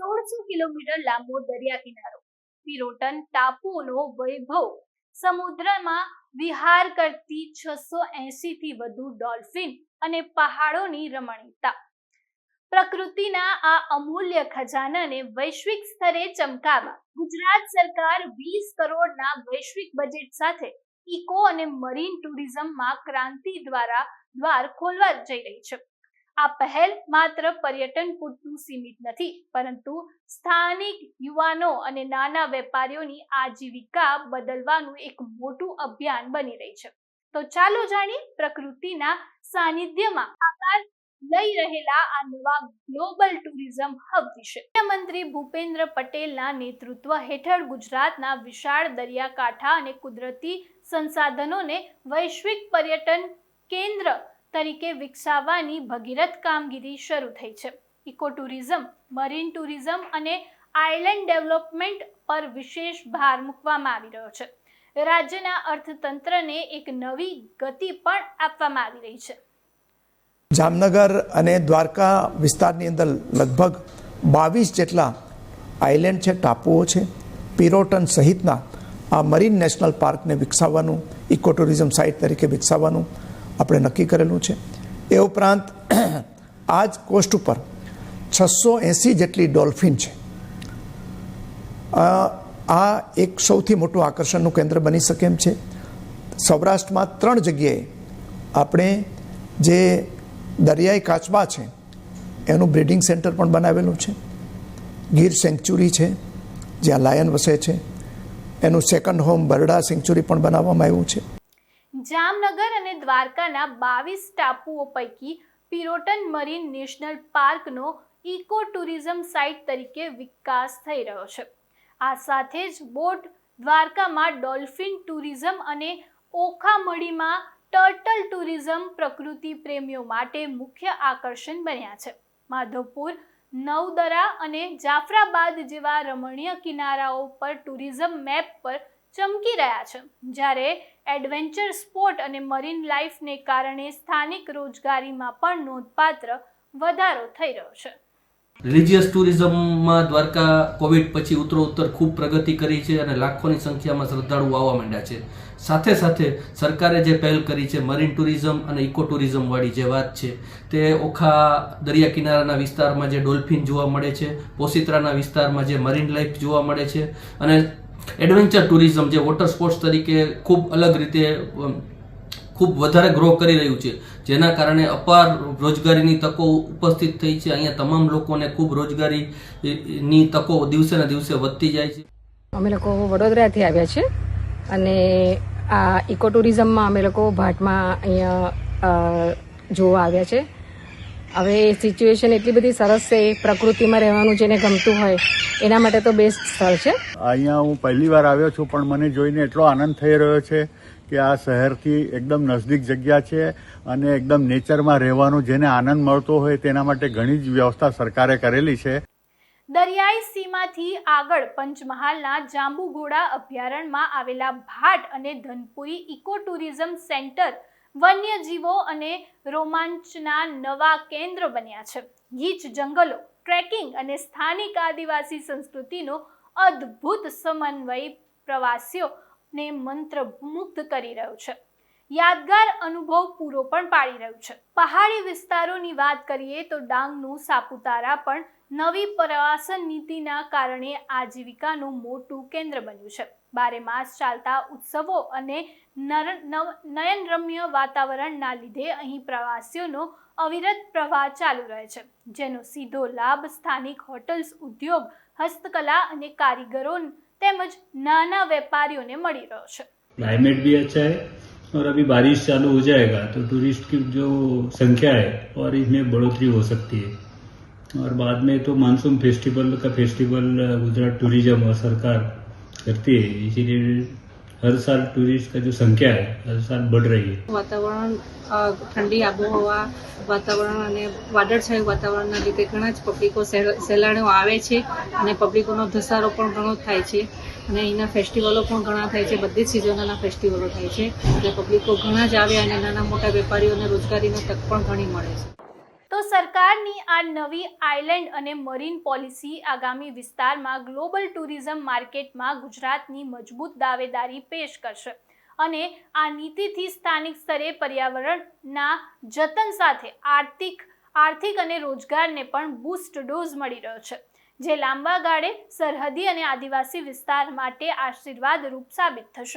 1600 kilometre લાંબો દરિયા કિનારો, પિરોટન ટાપુઓનો વૈભવ, સમુદ્રમાં વિહાર કરતી 680 થી વધુ ડોલ્ફિન અને પહાડોની રમણીયતા. પ્રકૃતિના આ અમૂલ્ય ખજાનાને વૈશ્વિક સ્તરે ચમકાવવા ગુજરાત સરકાર 20 કરોડના વૈશ્વિક બજેટ સાથે ઇકો અને મરીન ટુરિઝમમાં ક્રાંતિ દ્વાર ખોલવા જઈ રહી છે. આ પહેલ માત્ર પર્યટન પૂરતું સીમિત નથી, પરંતુ સ્થાનિક યુવાનો અને નાના વેપારીઓની આજીવિકા બદલવાનું એક મોટું અભિયાન બની રહી છે. તો ચાલો જાણીએ પ્રકૃતિના સાનિધ્યમાં આકાર લઈ રહેલા આ નવા ગ્લોબલ ટુરિઝમ હબ વિશે. મુખ્યમંત્રી ભૂપેન્દ્ર પટેલના નેતૃત્વ હેઠળ ગુજરાતના વિશાળ દરિયાકાંઠા અને કુદરતી સંસાધનોને વૈશ્વિક પર્યટન કેન્દ્ર તરીકે વિકસાવવાની ભગીરથ કામગીરી શરૂ થઈ છે. ઇકો ટુરિઝમ, મરીન ટુરિઝમ અને આઇલેન્ડ ડેવલપમેન્ટ પર વિશેષ ભાર મૂકવામાં આવી રહ્યો છે. રાજ્યના અર્થતંત્રને એક નવી ગતિ પણ આપવામાં આવી રહી છે. જામનગર અને દ્વારકા વિસ્તારની અંદર લગભગ 22 જેટલા આઇલેન્ડ છે, ટાપુઓ છે. પિરોટન સહિતના આ મરીન નેશનલ પાર્કને વિકસાવવાનું, ઇકો ટુરિઝમ સાઇટ તરીકે વિકસાવવાનું આપણે નક્કી કરેલું છે. એ ઉપરાંત આ જ કોસ્ટ ઉપર 680 જેટલી ડોલ્ફિન છે. આ એક સૌથી મોટું આકર્ષણનું કેન્દ્ર બની શકે એમ છે. સૌરાષ્ટ્રમાં 3 જગ્યાએ આપણે જે દરિયાઈ કાચબા છે એનું બ્રીડિંગ સેન્ટર પણ બનાવેલું છે. ગીર સેન્ચ્યુરી છે જ્યાં લાયન વસે છે, એનું સેકન્ડ હોમ બરડા સેન્ચ્યુરી પણ બનાવવામાં આવ્યું છે. જામનગર અને દ્વારકાના 22 ટાપુઓ પૈકી પિરોટન મરીન નેશનલ પાર્કનો ઇકો ટુરિઝમ સાઇટ તરીકે વિકાસ થઈ રહ્યો છે. આ સાથે જ બોટ દ્વારકામાં ડોલ્ફિન ટુરિઝમ અને ઓખામડીમાં ટર્ટલ ટુરિઝમ પ્રકૃતિ પ્રેમીઓ માટે મુખ્ય આકર્ષણ બન્યા છે. માધવપુર, નવદરા અને જાફરાબાદ જેવા રમણીય કિનારાઓ પર ટુરિઝમ મેપ પર ચમકી રહ્યા છે, જ્યારે એડવેન્ચર સ્પોર્ટ અને મરીન લાઈફને કારણે સ્થાનિક રોજગારીમાં પણ નોંધપાત્ર વધારો થઈ રહ્યો છે. રિલિજિયસ ટુરિઝમમાં દ્વારકા કોવિડ પછી ઉત્તરોત્તર ખૂબ પ્રગતિ કરી છે અને લાખોની સંખ્યામાં શ્રદ્ધાળુઓ આવવા માંડ્યા છે. સાથે સાથે સરકારે જે પહેલ કરી છે મરીન ટુરિઝમ અને ઇકો ટુરિઝમ વાળી જે વાત છે, તે ઓખા દરિયા કિનારાના વિસ્તારમાં જે ડોલ્ફિન જોવા મળે છે, પોશિત્રાના વિસ્તારમાં જે મરીન લાઈફ જોવા મળે છે, અને એડવેન્ચર ટુરિઝમ જે વોટર સ્પોર્ટ્સ તરીકે ખૂબ અલગ રીતે ખૂબ વધારે ગ્રો કરી રહ્યું છે, જેના કારણે અપાર રોજગારીની તકો ઉપસ્થિત થઈ છે. અહીંયા તમામ લોકોને ખૂબ રોજગારીની તકો દિવસે ને દિવસે વધતી જાય છે. અમે લોકો વડોદરાથી આવ્યા છે અને આ ઇકો ટુરિઝમમાં અમે લોકો ભાટમાં અહીંયા જોવા આવ્યા છે. હવે સિચ્યુએશન એટલી બધી સરસ છે, પ્રકૃતિમાં રહેવાનું જેને ગમતું હોય એના માટે તો બેસ્ટ સ્થળ છે. અહીંયા હું પહેલી વાર આવ્યો છું, પણ મને જોઈને એટલો આનંદ થઈ રહ્યો છે કે આ શહેરથી એકદમ નજદીક જગ્યા છે અને એકદમ નેચરમાં રહેવાનું જેને આનંદ મળતો હોય તેના માટે ઘણી જ વ્યવસ્થા સરકારે કરેલી છે. દરિયાઈ સીમાથી આગળ પંચમહાલના જાંબુઘોડા અભયારણ્યમાં આવેલા ભાટ અને ધનપુરી ઇકો ટુરિઝમ સેન્ટર વન્યજીવો અને રોમાંચના નવા કેન્દ્ર બન્યા છે. ગીચ જંગલો, ટ્રેકિંગ અને સ્થાનિક આદિવાસી સંસ્કૃતિનો અદ્ભુત સમન્વય પ્રવાસીઓને મંત્રમુગ્ધ કરી રહ્યો છે. યાદગાર અનુભવ પૂરો પણ પાડી રહ્યું છે. પહાડી વિસ્તારોની વાત કરીએ તો ડાંગનું સાપુતારા પણ નવી પ્રવાસન નીતિના કારણે આજીવિકાનું મોટું કેન્દ્ર બન્યું છે. 12 માસ ચાલતા ઉત્સવો અને નયનરમ્ય વાતાવરણના લીધે અહીં પ્રવાસીઓનો અવિરત પ્રવાહ ચાલુ રહે છે, જેનો સીધો લાભ સ્થાનિક હોટલ્સ, ઉદ્યોગ, હસ્તકલા અને કારીગરો તેમજ નાના વેપારીઓને મળી રહ્યો છે. क्लाइमेट भी अच्छा है और अभी बारिश चालू हो जाएगा तो टूरिस्ट की जो संख्या है और इसमें बढ़ोतरी हो सकती है और बाद में तो मानसून फेस्टिवल गुजरात टूरिज्म और सरकार करती है, इसीलिए हर साल टूरिस्ट का जो संख्या है हर साल बढ़ रही है. વાતાવરણ ઠંડી આબોહવા વાતાવરણ અને વાદળછાયું વાતાવરણના લીધે ઘણા જ પબ્લિકો સહેલાણીઓ આવે છે અને પબ્લિકોનો ધસારો પણ ઘણો થાય છે અને અહીંના ફેસ્ટિવલો પણ ઘણા થાય છે. બધી જ સિઝનના ફેસ્ટિવલો થાય છે એટલે પબ્લિકો ઘણા જ આવે અને નાના મોટા વેપારીઓને રોજગારીની તક પણ ઘણી મળે છે. તો સરકારની આ નવી આઇલેન્ડ અને મરીન પોલિસી આગામી વિસ્તારમાં ગ્લોબલ ટુરિઝમ માર્કેટમાં ગુજરાતની મજબૂત દાવેદારી પેશ કરશે અને આ નીતિથી સ્થાનિક સ્તરે પર્યાવરણના જતન સાથે આર્થિક અને રોજગારને પણ બૂસ્ટ ડોઝ મળી રહ્યો છે, જે લાંબા ગાળે સરહદી અને આદિવાસી વિસ્તાર માટે આશીર્વાદરૂપ સાબિત થશે.